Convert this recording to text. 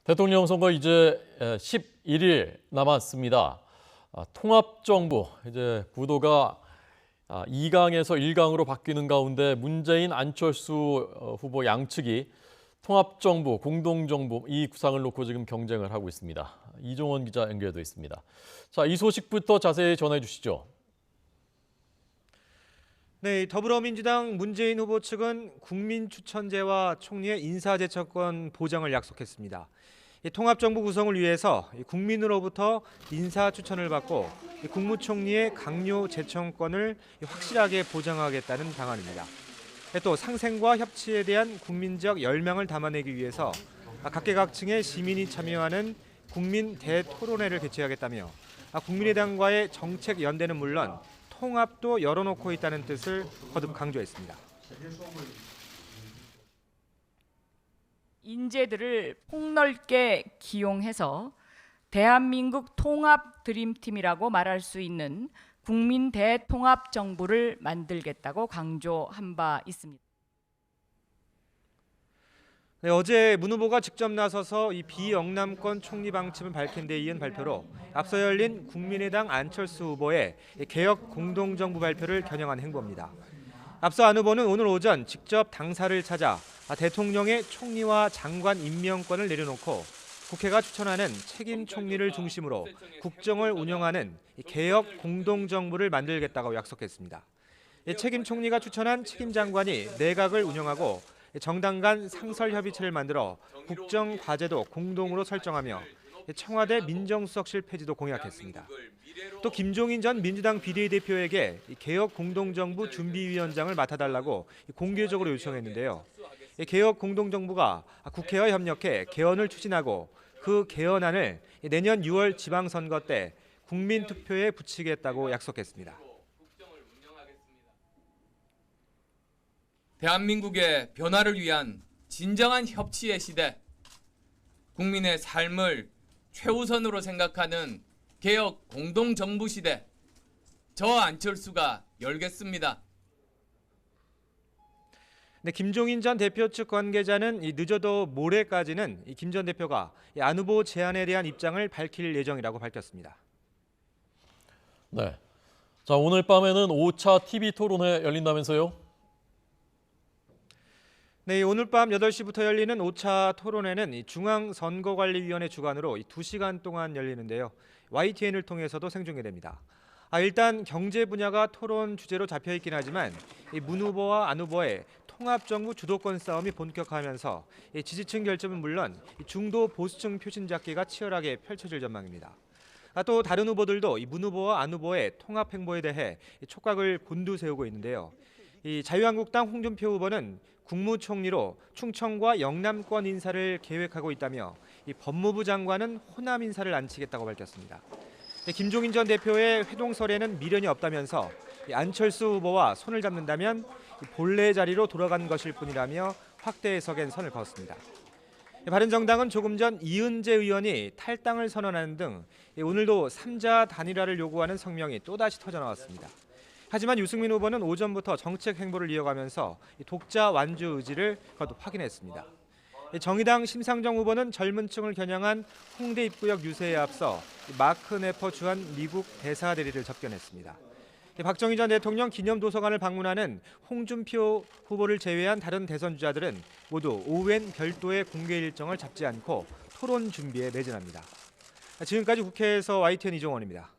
대통령 선거 이제 11일 남았습니다. 통합정부 이제 구도가 2강에서 1강으로 바뀌는 가운데 문재인, 안철수 후보 양측이 통합정부, 공동정부 이 구상을 놓고 지금 경쟁을 하고 있습니다. 이종원 기자 연결돼 있습니다. 자, 이 소식부터 자세히 전해 주시죠. 네, 더불어민주당 문재인 후보 측은 국민추천제와 총리의 인사제청권 보장을 약속했습니다. 통합정부 구성을 위해서 국민으로부터 인사추천을 받고 국무총리의 강요 제청권을 확실하게 보장하겠다는 방안입니다. 또 상생과 협치에 대한 국민적 열망을 담아내기 위해서 각계각층의 시민이 참여하는 국민 대토론회를 개최하겠다며 국민의당과의 정책 연대는 물론 통합도 열어놓고 있다는 뜻을 거듭 강조했습니다. 인재들을 폭넓게 기용해서 대한민국 통합 드림팀이라고 말할 수 있는 국민 대통합 정부를 만들겠다고 강조한 바 있습니다. 네, 어제 문 후보가 직접 나서서 이 비영남권 총리 방침을 밝힌 데 이은 발표로 앞서 열린 국민의당 안철수 후보의 개혁 공동정부 발표를 겨냥한 행보입니다. 앞서 안 후보는 오늘 오전 직접 당사를 찾아 대통령의 총리와 장관 임명권을 내려놓고 국회가 추천하는 책임 총리를 중심으로 국정을 운영하는 개혁 공동정부를 만들겠다고 약속했습니다. 책임 총리가 추천한 책임 장관이 내각을 운영하고 정당 간 상설협의체를 만들어 국정 과제도 공동으로 설정하며 청와대 민정수석실 폐지도 공약했습니다. 또 김종인 전 민주당 비대위대표에게 개혁 공동정부 준비위원장을 맡아달라고 공개적으로 요청했는데요. 개혁 공동정부가 국회와 협력해 개헌을 추진하고 그 개헌안을 내년 6월 지방선거 때 국민투표에 붙이겠다고 약속했습니다. 대한민국의 변화를 위한 진정한 협치의 시대, 국민의 삶을 최우선으로 생각하는 개혁 공동정부 시대, 저 안철수가 열겠습니다. 네, 김종인 전 대표 측 관계자는 늦어도 모레까지는 김 전 대표가 안 후보 제안에 대한 입장을 밝힐 예정이라고 밝혔습니다. 네. 자, 오늘 밤에는 5차 TV 토론회 열린다면서요? 네, 오늘 밤 8시부터 열리는 5차 토론회는 중앙선거관리위원회 주관으로 2시간 동안 열리는데요. YTN을 통해서도 생중계됩니다. 일단 경제 분야가 토론 주제로 잡혀 있긴 하지만 문 후보와 안 후보의 통합정부 주도권 싸움이 본격화하면서 지지층 결집은 물론 중도 보수층 표심 잡기가 치열하게 펼쳐질 전망입니다. 또 다른 후보들도 문 후보와 안 후보의 통합 행보에 대해 촉각을 곤두세우고 있는데요. 자유한국당 홍준표 후보는 국무총리로 충청과 영남권 인사를 계획하고 있다며 법무부 장관은 호남 인사를 안치겠다고 밝혔습니다. 김종인 전 대표의 회동설에는 미련이 없다면서 안철수 후보와 손을 잡는다면 본래 자리로 돌아간 것일 뿐이라며 확대 해석엔 선을 그었습니다. 바른정당은 조금 전 이은재 의원이 탈당을 선언하는 등 오늘도 3자 단일화를 요구하는 성명이 또다시 터져나왔습니다. 하지만 유승민 후보는 오전부터 정책 행보를 이어가면서 독자 완주 의지를 거듭 확인했습니다. 정의당 심상정 후보는 젊은 층을 겨냥한 홍대 입구역 유세에 앞서 마크 네퍼 주한 미국 대사 대리를 접견했습니다. 박정희 전 대통령 기념도서관을 방문하는 홍준표 후보를 제외한 다른 대선 주자들은 모두 오후엔 별도의 공개 일정을 잡지 않고 토론 준비에 매진합니다. 지금까지 국회에서 YTN 이종원입니다.